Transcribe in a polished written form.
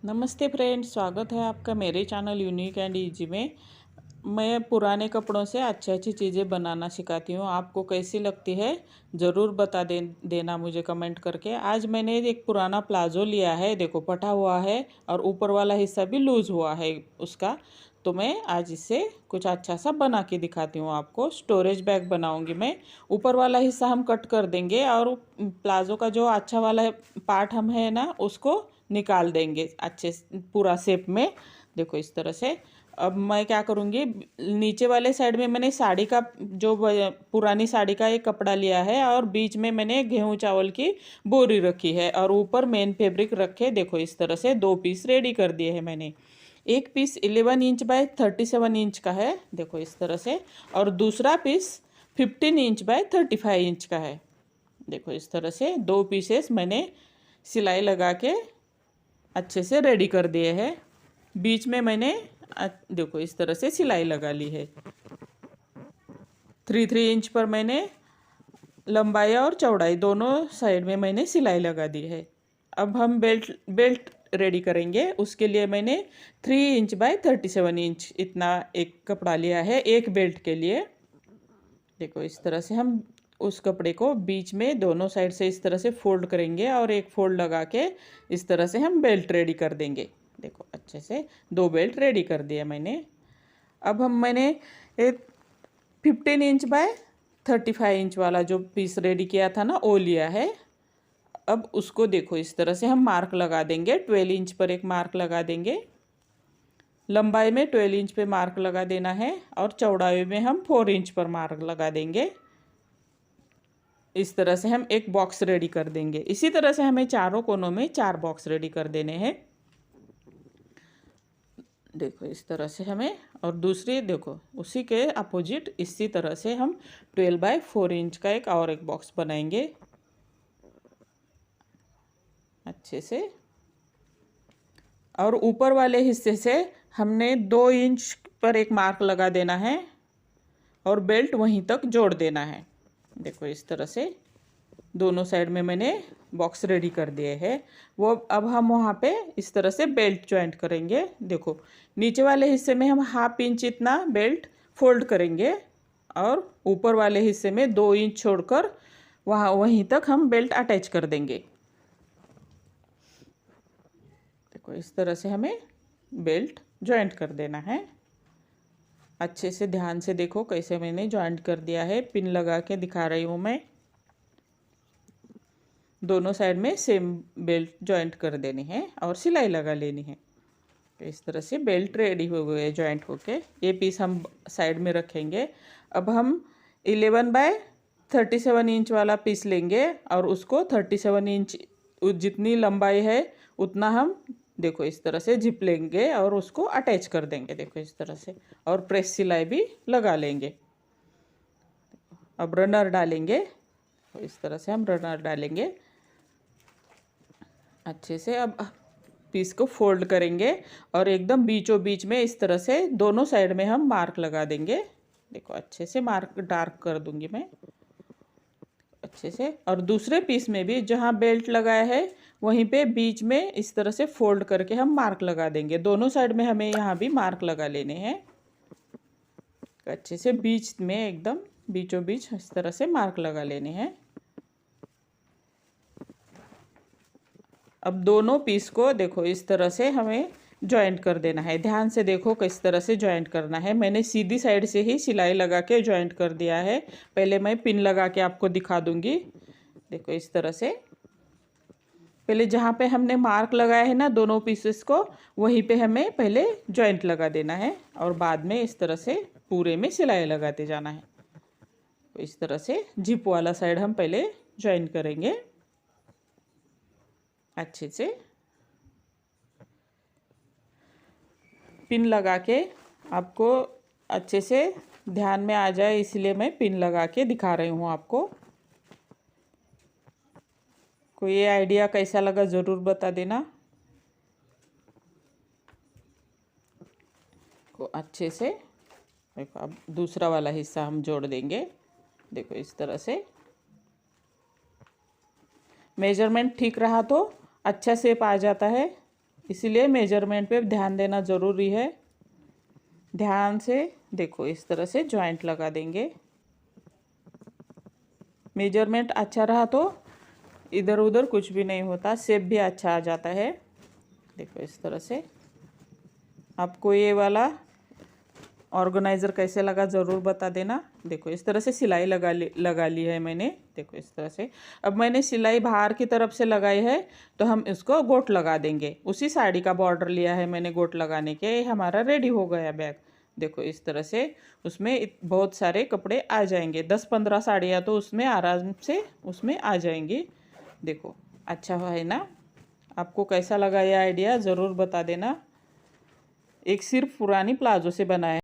नमस्ते फ्रेंड्स, स्वागत है आपका मेरे चैनल यूनिक एंड इजी में। मैं पुराने कपड़ों से अच्छी अच्छी चीज़ें बनाना सिखाती हूँ। आपको कैसी लगती है ज़रूर देना मुझे कमेंट करके। आज मैंने एक पुराना प्लाजो लिया है, देखो फटा हुआ है और ऊपर वाला हिस्सा भी लूज़ हुआ है उसका। तो मैं आज इससे कुछ अच्छा सा बना के दिखाती हूँ आपको। स्टोरेज बैग बनाऊँगी मैं। ऊपर वाला हिस्सा हम कट कर देंगे और प्लाजो का जो अच्छा वाला पार्ट हम है ना उसको निकाल देंगे अच्छे पूरा शेप में। देखो इस तरह से। अब मैं क्या करूँगी, नीचे वाले साइड में मैंने साड़ी का जो पुरानी साड़ी का एक कपड़ा लिया है और बीच में मैंने गेहूं चावल की बोरी रखी है और ऊपर मेन फैब्रिक रखे। देखो इस तरह से दो पीस रेडी कर दिए हैं मैंने। एक पीस 11 इंच बाय 37 इंच का है, देखो इस तरह से। और दूसरा पीस 15 इंच बाय 35 इंच का है। देखो इस तरह से दो पीसेस मैंने सिलाई लगा के अच्छे से रेडी कर दिए हैं। बीच में मैंने देखो इस तरह से सिलाई लगा ली है। 3 इंच पर मैंने लंबाई और चौड़ाई दोनों साइड में मैंने सिलाई लगा दी है। अब हम बेल्ट रेडी करेंगे। उसके लिए मैंने 3 इंच बाय 37 इंच इतना एक कपड़ा लिया है एक बेल्ट के लिए। देखो इस तरह से हम उस कपड़े को बीच में दोनों साइड से इस तरह से फोल्ड करेंगे और एक फोल्ड लगा के इस तरह से हम बेल्ट रेडी कर देंगे। देखो अच्छे से दो बेल्ट रेडी कर दिया मैंने। अब मैंने एक 15 इंच बाय 35 इंच वाला जो पीस रेडी किया था ना वो लिया है। अब उसको देखो इस तरह से हम मार्क लगा देंगे। 12 इंच पर एक मार्क लगा देंगे। लंबाई में 12 इंच पे मार्क लगा देना है और चौड़ाई में हम 4 इंच पर मार्क लगा देंगे। इस तरह से हम एक बॉक्स रेडी कर देंगे। इसी तरह से हमें चारों कोनों में 4 बॉक्स रेडी कर देने हैं। देखो इस तरह से हमें, और दूसरी देखो उसी के अपोजिट इसी तरह से हम 12 बाय 4 इंच का एक और एक बॉक्स बनाएंगे अच्छे से। और ऊपर वाले हिस्से से हमने 2 इंच पर एक मार्क लगा देना है और बेल्ट वहीं तक जोड़ देना है। देखो इस तरह से दोनों साइड में मैंने बॉक्स रेडी कर दिए हैं। वो अब हम वहाँ पे इस तरह से बेल्ट जॉइंट करेंगे। देखो नीचे वाले हिस्से में हम ½ इंच इतना बेल्ट फोल्ड करेंगे और ऊपर वाले हिस्से में 2 इंच छोड़कर वहीं तक हम बेल्ट अटैच कर देंगे। देखो इस तरह से हमें बेल्ट जॉइंट कर देना है। अच्छे से ध्यान से देखो कैसे मैंने जॉइंट कर दिया है। पिन लगा के दिखा रही हूँ मैं। दोनों साइड में सेम बेल्ट जॉइंट कर देनी है और सिलाई लगा लेनी है। तो इस तरह से बेल्ट रेडी हो गए जॉइंट होके। ये पीस हम साइड में रखेंगे। अब हम 11 बाय 37 इंच वाला पीस लेंगे और उसको 37 इंच जितनी लंबाई है उतना हम देखो इस तरह से जिप लेंगे और उसको अटैच कर देंगे। देखो इस तरह से, और प्रेस सिलाई भी लगा लेंगे। अब रनर डालेंगे। तो इस तरह से हम रनर डालेंगे अच्छे से। अब पीस को फोल्ड करेंगे और एकदम बीचों बीच में इस तरह से दोनों साइड में हम मार्क लगा देंगे। देखो अच्छे से मार्क डार्क कर दूंगी मैं अच्छे से। और दूसरे पीस में भी जहाँ बेल्ट लगाया है वहीं पे बीच में इस तरह से फोल्ड करके हम मार्क लगा देंगे। दोनों साइड में हमें यहाँ भी मार्क लगा लेने हैं अच्छे से। बीच में एकदम बीचों बीच इस तरह से मार्क लगा लेने हैं। अब दोनों पीस को देखो इस तरह से हमें जॉइंट कर देना है। ध्यान से देखो किस तरह से जॉइंट करना है। मैंने सीधी साइड से ही सिलाई लगा के जॉइंट कर दिया है। पहले मैं पिन लगा के आपको दिखा दूंगी। देखो इस तरह से पहले जहाँ पे हमने मार्क लगाया है ना दोनों पीसेस को, वहीं पे हमें पहले जॉइंट लगा देना है और बाद में इस तरह से पूरे में सिलाई लगाते जाना है। तो इस तरह से जिप वाला साइड हम पहले जॉइंट करेंगे अच्छे से। पिन लगा के आपको अच्छे से ध्यान में आ जाए इसलिए मैं पिन लगा के दिखा रही हूँ आपको। कोई ये आइडिया कैसा लगा ज़रूर बता देना। को अच्छे से देखो अब दूसरा वाला हिस्सा हम जोड़ देंगे। देखो इस तरह से मेजरमेंट ठीक रहा तो अच्छा शेप आ जाता है। इसीलिए मेजरमेंट पे ध्यान देना ज़रूरी है। ध्यान से देखो, इस तरह से जॉइंट लगा देंगे। मेजरमेंट अच्छा रहा तो इधर उधर कुछ भी नहीं होता, शेप भी अच्छा आ जाता है। देखो इस तरह से। आपको ये वाला ऑर्गेनाइज़र कैसे लगा ज़रूर बता देना। देखो इस तरह से सिलाई लगा ली है मैंने। देखो इस तरह से। अब मैंने सिलाई बाहर की तरफ से लगाई है, तो हम इसको गोट लगा देंगे। उसी साड़ी का बॉर्डर लिया है मैंने गोट लगाने के। ये हमारा रेडी हो गया बैग। देखो इस तरह से उसमें बहुत सारे कपड़े आ जाएंगे। 10-15 साड़ियाँ तो उसमें आराम से उसमें आ जाएंगी। देखो अच्छा है ना। आपको कैसा लगा ये आइडिया ज़रूर बता देना। एक सिर्फ पुरानी प्लाजो से बनाया